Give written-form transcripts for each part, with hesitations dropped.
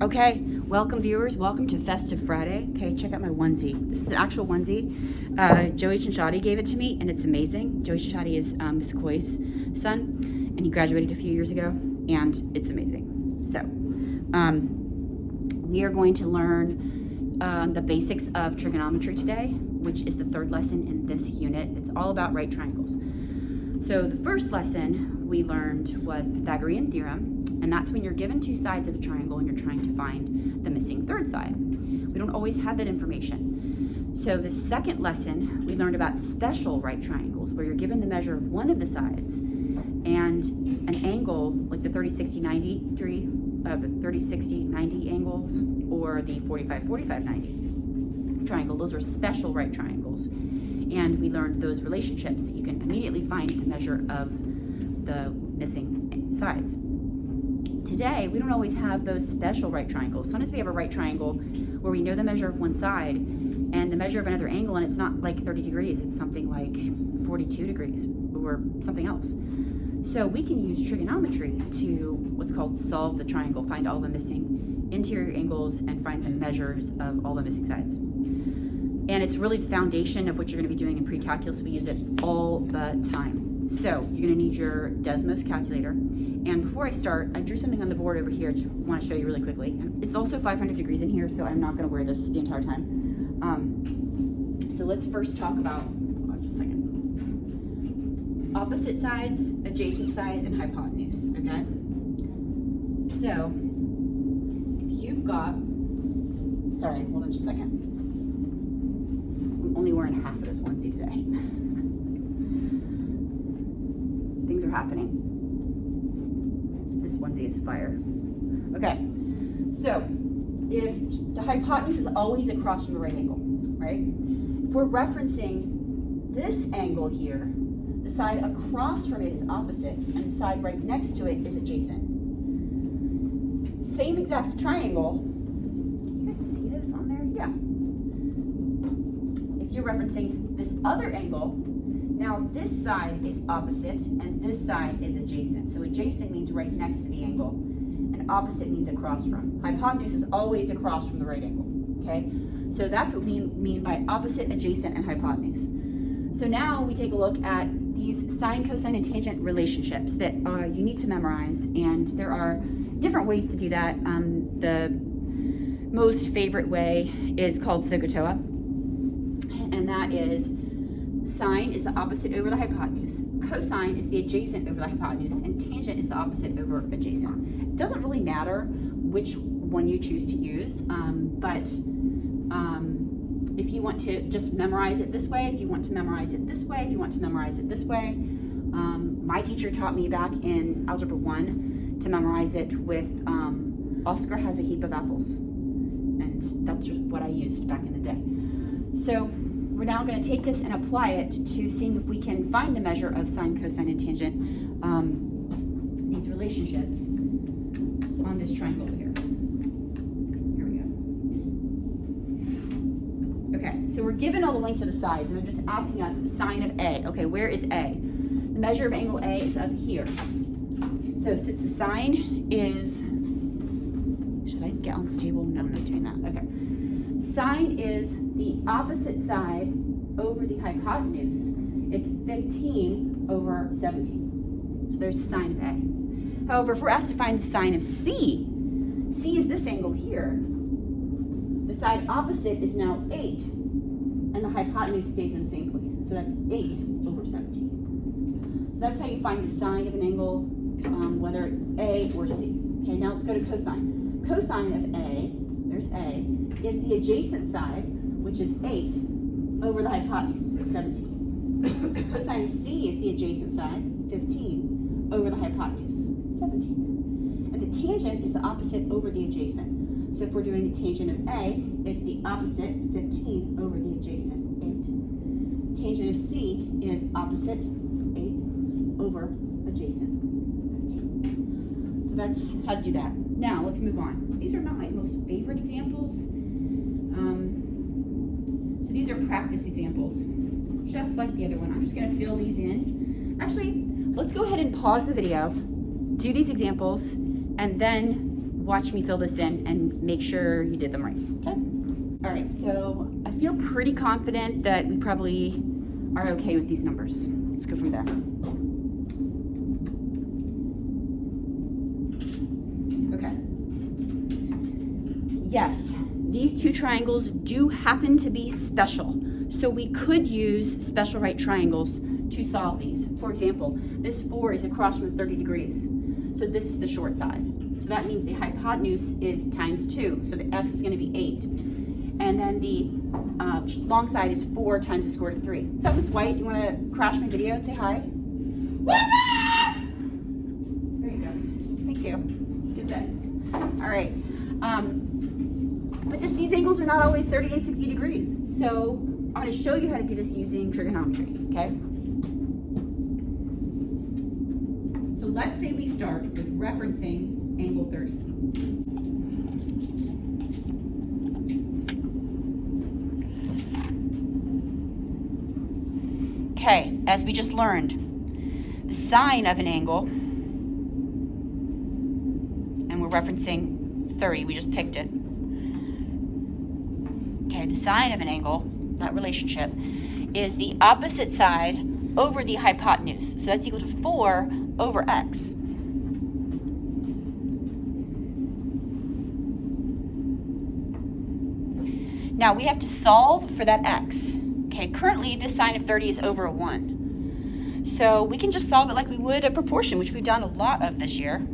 Okay, welcome viewers, welcome to Festive Friday. Okay, check out my onesie. This is an actual onesie. Joey Chinchatti gave it to me and it's amazing. Joey Chinchatti is Miss Coy's son and he graduated a few years ago and it's amazing. So, we are going to learn the basics of trigonometry today, which is the third lesson in this unit. It's all about right triangles. So the first lesson we learned was Pythagorean Theorem, and that's when you're given two sides of a triangle and you're trying to find the missing third side. We don't always have that information. So the second lesson, we learned about special right triangles, where you're given the measure of one of the sides and an angle, like the 30-60-90 angles, or the 45-45-90 triangle. Those are special right triangles. And we learned those relationships that you can immediately find the measure of the missing sides. Today, we don't always have those special right triangles. Sometimes we have a right triangle where we know the measure of one side and the measure of another angle, and it's not like 30 degrees, it's something like 42 degrees or something else. So we can use trigonometry to what's called solve the triangle, find all the missing interior angles and find the measures of all the missing sides. And it's really the foundation of what you're going to be doing in pre-calculus. We use it all the time. So you're going to need your Desmos calculator. And before I start, I drew something on the board over here I want to show you really quickly. And it's also 500 degrees in here, so I'm not going to wear this the entire time. So let's first talk about, just a second, opposite sides, adjacent sides, and hypotenuse, okay? So if you've got, sorry, hold on just a second. I'm only wearing half of this onesie today. Things are happening. This onesie is fire. Okay, so if the hypotenuse is always across from the right angle, right? If we're referencing this angle here, the side across from it is opposite, and the side right next to it is adjacent. Same exact triangle. Can you guys see this on there? Yeah. You're referencing this other angle. Now this side is opposite and this side is adjacent. So adjacent means right next to the angle and opposite means across from. Hypotenuse is always across from the right angle, okay? So that's what we mean by opposite, adjacent, and hypotenuse. So now we take a look at these sine, cosine, and tangent relationships that you need to memorize, and there are different ways to do that. The most favorite way is called SOHCAHTOA. And that is sine is the opposite over the hypotenuse, cosine is the adjacent over the hypotenuse, and tangent is the opposite over adjacent. It doesn't really matter which one you choose to use, but if you want to just memorize it this way, if you want to memorize it this way, if you want to memorize it this way, my teacher taught me back in Algebra 1 to memorize it with Oscar has a heap of apples, and that's what I used back in the day. So we're now going to take this and apply it to seeing if we can find the measure of sine, cosine, and tangent, these relationships on this triangle here. Here we go. Okay, so we're given all the lengths of the sides, and they're just asking us sine of A. Okay, where is A? The measure of angle A is up here. So since the sine is, should I get on this table? No, I'm not doing that. Okay. Sine is the opposite side over the hypotenuse. It's 15 over 17. So there's the sine of A. However, if we're asked to find the sine of C, C is this angle here. The side opposite is now 8, and the hypotenuse stays in the same place. So that's 8 over 17. So that's how you find the sine of an angle, whether A or C. Okay, now let's go to cosine. Cosine of A, there's A, is the adjacent side, which is 8, over the hypotenuse, 17. Cosine of C is the adjacent side, 15, over the hypotenuse, 17. And the tangent is the opposite over the adjacent. So if we're doing the tangent of A, it's the opposite, 15, over the adjacent, 8. Tangent of C is opposite, 8, over adjacent, 15. So that's how to do that. Now, let's move on. These are not my most favorite examples. So these are practice examples, just like the other one. I'm just going to fill these in. Actually, let's go ahead and pause the video, do these examples, and then watch me fill this in and make sure you did them right, okay? All right, so I feel pretty confident that we probably are okay with these numbers. Let's go from there. Okay. Yes, these two triangles do happen to be special. So we could use special right triangles to solve these. For example, this 4 is across from 30 degrees. So this is the short side. So that means the hypotenuse is times 2. So the x is going to be 8. And then the long side is 4 times the square root of 3. What's up, Miss White? You want to crash my video and say hi? What's up? There you go. Thank you. Good thanks. All right. But these angles are not always 30 and 60 degrees. So I'm going to show you how to do this using trigonometry, okay? So let's say we start with referencing angle 30. Okay, as we just learned, the sine of an angle, and we're referencing 30, we just picked it. Okay, the sine of an angle, that relationship, is the opposite side over the hypotenuse. So that's equal to 4 over x. Now we have to solve for that x. Okay, currently this sine of 30 is over a 1. So we can just solve it like we would a proportion, which we've done a lot of this year.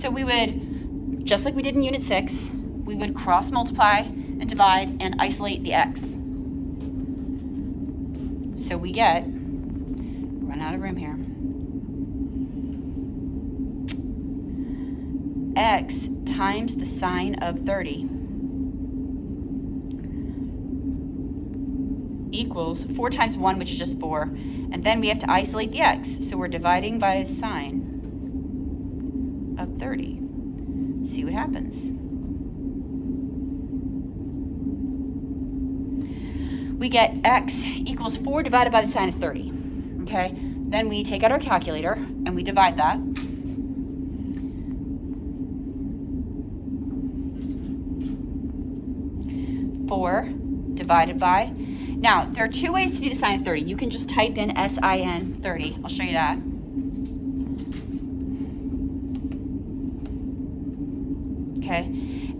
So we would, just like we did in Unit 6, we would cross multiply and divide and isolate the x. So we get, run out of room here, x times the sine of 30 equals 4 times 1, which is just 4, and then we have to isolate the x, so we're dividing by sine of 30. See what happens. We get x equals 4 divided by the sine of 30, okay? Then we take out our calculator and we divide that. Four divided by, now there are two ways to do the sine of 30. You can just type in sin 30. I'll show you that. Okay,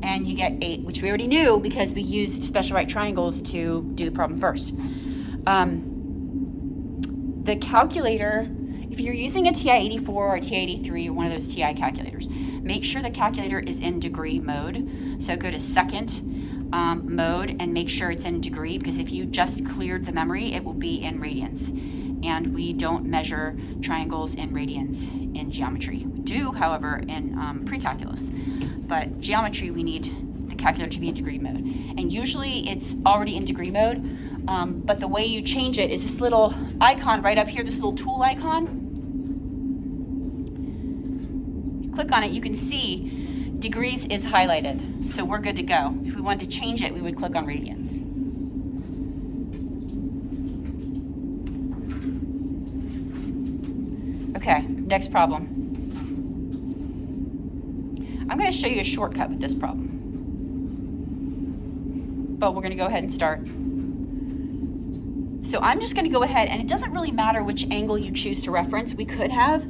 and you get 8, which we already knew because we used special right triangles to do the problem first. The calculator, if you're using a TI-84 or a TI-83 or one of those TI calculators, make sure the calculator is in degree mode. So go to second mode and make sure it's in degree, because if you just cleared the memory, it will be in radians. And we don't measure triangles in radians in geometry. We do, however, in pre-calculus. But geometry, we need the calculator to be in degree mode. And usually it's already in degree mode, but the way you change it is this little icon right up here, this little tool icon. You click on it, you can see degrees is highlighted. So we're good to go. If we wanted to change it, we would click on radians. Okay, next problem. I'm going to show you a shortcut with this problem. But we're going to go ahead and start. So I'm just going to go ahead, and it doesn't really matter which angle you choose to reference. We could have,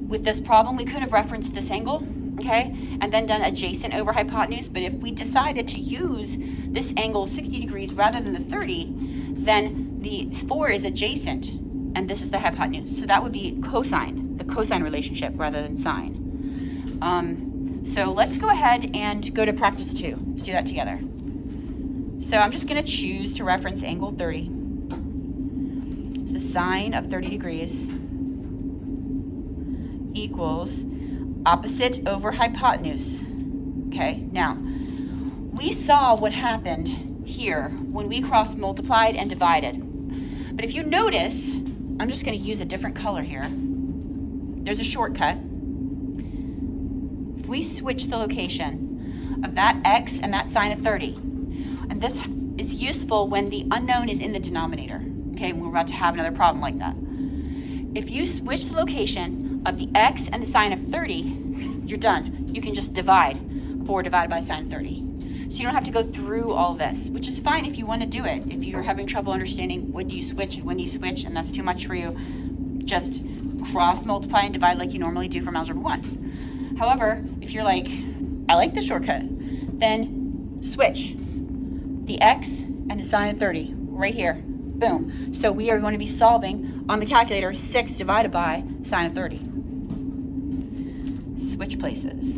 with this problem, we could have referenced this angle, okay, and then done adjacent over hypotenuse. But if we decided to use this angle 60 degrees rather than the 30, then the 4 is adjacent, and this is the hypotenuse. So that would be cosine, the cosine relationship rather than sine. So let's go ahead and go to practice 2. Let's do that together. So I'm just going to choose to reference angle 30. The sine of 30 degrees equals opposite over hypotenuse. Okay, now we saw what happened here when we cross multiplied and divided. But if you notice, I'm just going to use a different color here. There's a shortcut. If we switch the location of that x and that sine of 30, and this is useful when the unknown is in the denominator, okay, we're about to have another problem like that. If you switch the location of the x and the sine of 30, you're done. You can just divide 4 divided by sine 30. So you don't have to go through all this, which is fine if you want to do it. If you're having trouble understanding when you switch and when you switch and that's too much for you, just cross multiply and divide like you normally do from algebra 1. However, if you're like, I like the shortcut, then switch the x and the sine of 30 right here. Boom. So we are going to be solving on the calculator 6 divided by sine of 30. Switch places.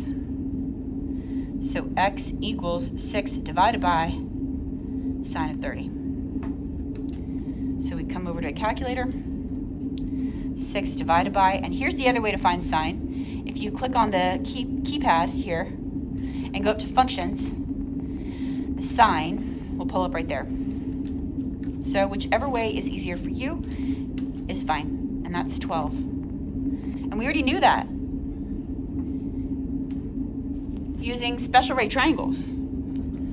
So x equals 6 divided by sine of 30. So we come over to a calculator. 6 divided by, and here's the other way to find sine. If you click on the keypad here and go up to functions, the sine will pull up right there. So whichever way is easier for you is fine, and that's 12. And we already knew that using special right triangles,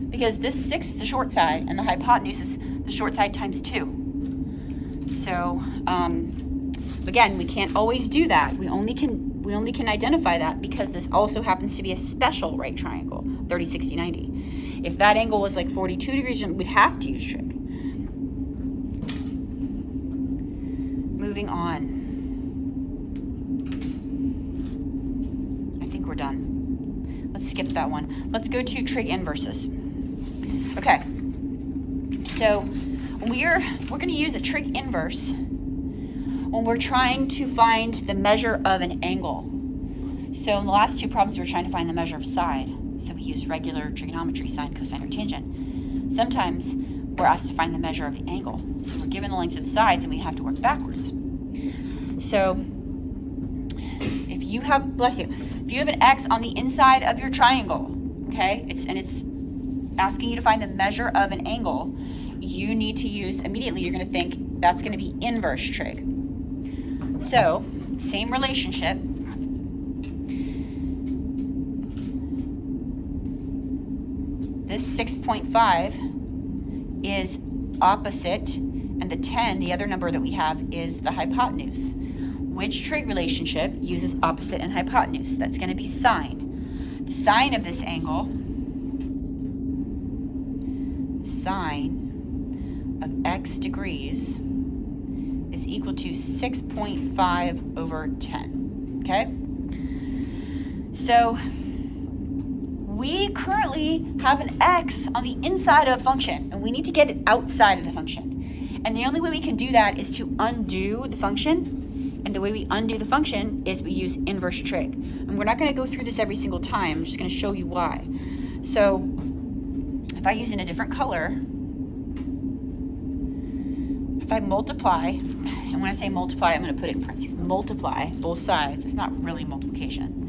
because this 6 is the short side and the hypotenuse is the short side times 2. So again, we can't always do that. We only can identify that because this also happens to be a special right triangle, 30, 60, 90. If that angle was like 42 degrees, we'd have to use trig. Moving on. I think we're done. Let's skip that one. Let's go to trig inverses. Okay. So we're going to use a trig inverse when we're trying to find the measure of an angle. So in the last two problems, we were trying to find the measure of side. So we used regular trigonometry, sine, cosine, or tangent. Sometimes we're asked to find the measure of the angle. So we're given the lengths of the sides and we have to work backwards. So if you have, bless you, if you have an x on the inside of your triangle, okay, it's asking you to find the measure of an angle, you need to use, immediately you're going to think that's going to be inverse trig. So, same relationship. This 6.5 is opposite, and the 10, the other number that we have, is the hypotenuse. Which trig relationship uses opposite and hypotenuse? That's going to be sine. The sine of this angle, sine of x degrees, is equal to 6.5 over 10. Okay? So we currently have an x on the inside of a function, and we need to get it outside of the function. And the only way we can do that is to undo the function. And the way we undo the function is we use inverse trig. And we're not going to go through this every single time. I'm just going to show you why. So if I use in a different color, if I multiply, and when I say multiply, I'm going to put it in parentheses, multiply both sides. It's not really multiplication.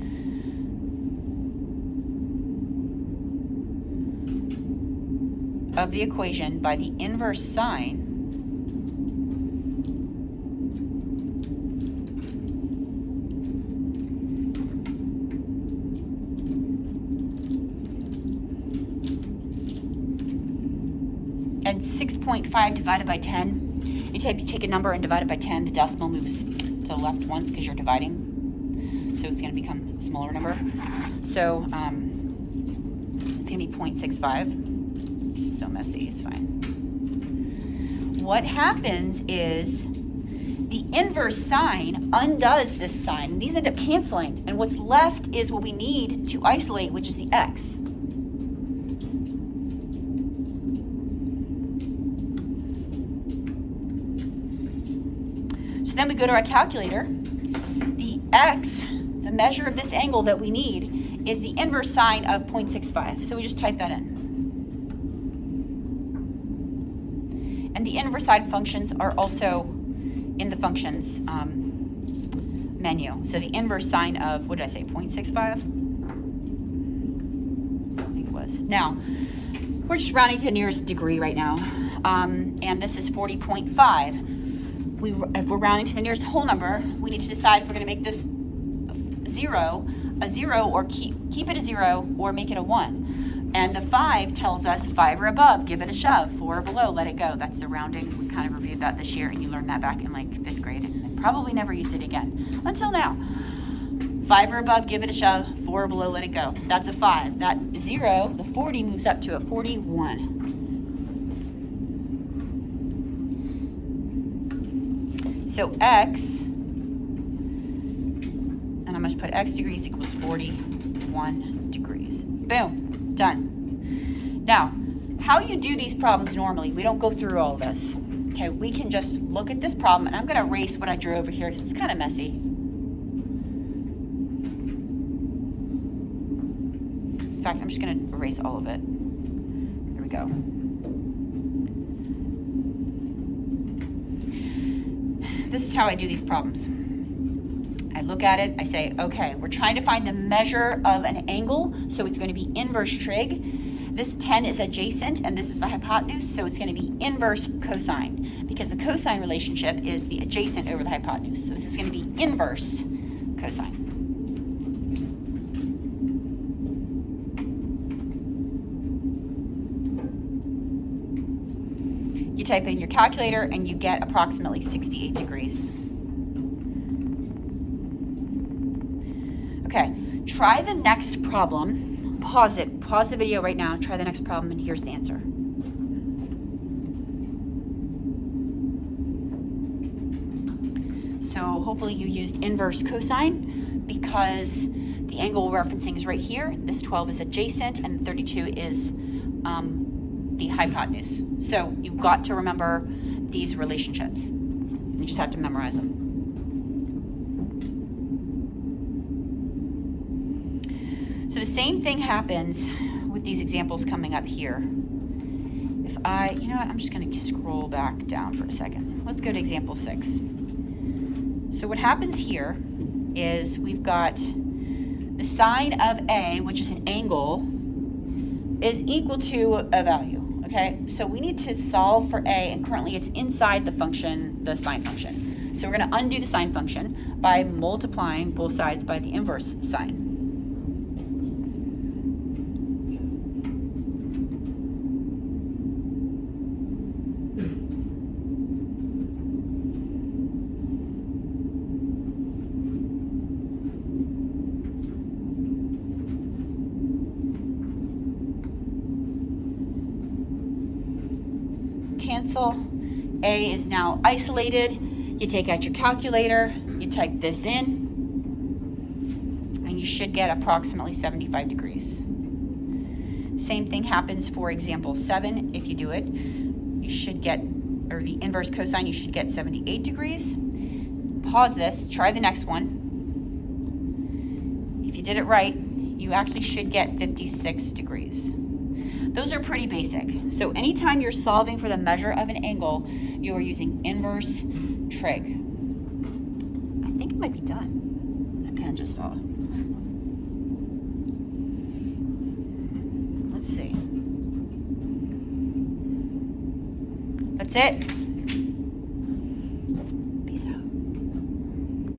Of the equation by the inverse sine, and 6.5 divided by 10. Anytime you take a number and divide it by 10, the decimal moves to the left once because you're dividing. So it's going to become a smaller number. So it's going to be 0.65. So messy, it's fine. What happens is the inverse sine undoes this sign. These end up canceling. And what's left is what we need to isolate, which is the x. Then we go to our calculator. The x, the measure of this angle that we need, is the inverse sine of 0.65. So we just type that in. And the inverse sine functions are also in the functions menu. So the inverse sine of, what did I say, 0.65? I think it was. Now, we're just rounding to the nearest degree right now. And this is 40.5. If we're rounding to the nearest whole number, we need to decide if we're going to make this a zero, or keep it a 0, or make it a 1. And the 5 tells us 5 or above, give it a shove. 4 or below, let it go. That's the rounding. We kind of reviewed that this year, and you learned that back in like 5th grade, and probably never used it again until now. 5 or above, give it a shove. 4 or below, let it go. That's a 5. That 0, the 40 moves up to a 41. So x, and I'm going to put x degrees equals 41 degrees. Boom, done. Now, how you do these problems normally, we don't go through all of this. Okay, we can just look at this problem, and I'm going to erase what I drew over here because it's kind of messy. In fact, I'm just going to erase all of it. Here we go. This is how I do these problems. I look at it, I say, okay, we're trying to find the measure of an angle, so it's going to be inverse trig. This 10 is adjacent, and this is the hypotenuse, so it's going to be inverse cosine, because the cosine relationship is the adjacent over the hypotenuse. So this is going to be inverse cosine. You type in your calculator, and you get approximately 68 degrees. Okay, try the next problem. Pause it. Pause the video right now. Try the next problem, and here's the answer. So hopefully you used inverse cosine because the angle we're referencing is right here. This 12 is adjacent, and 32 is the hypotenuse. So you've got to remember these relationships. You just have to memorize them. So the same thing happens with these examples coming up here. If I, you know what, I'm just going to scroll back down for a second. Let's go to example 6. So what happens here is we've got the sine of A, which is an angle, is equal to a value. Okay, so we need to solve for A, and currently it's inside the function, the sine function. So we're going to undo the sine function by multiplying both sides by the inverse sine. Cancel. A is now isolated. You take out your calculator, you type this in, and you should get approximately 75 degrees. Same thing happens for example 7. If you do it, you should get, or the inverse cosine, you should get 78 degrees. Pause this, try the next one. If you did it right, you actually should get 56 degrees. Those are pretty basic. So anytime you're solving for the measure of an angle, you are using inverse trig. I think it might be done. My pen just fell. Let's see. That's it.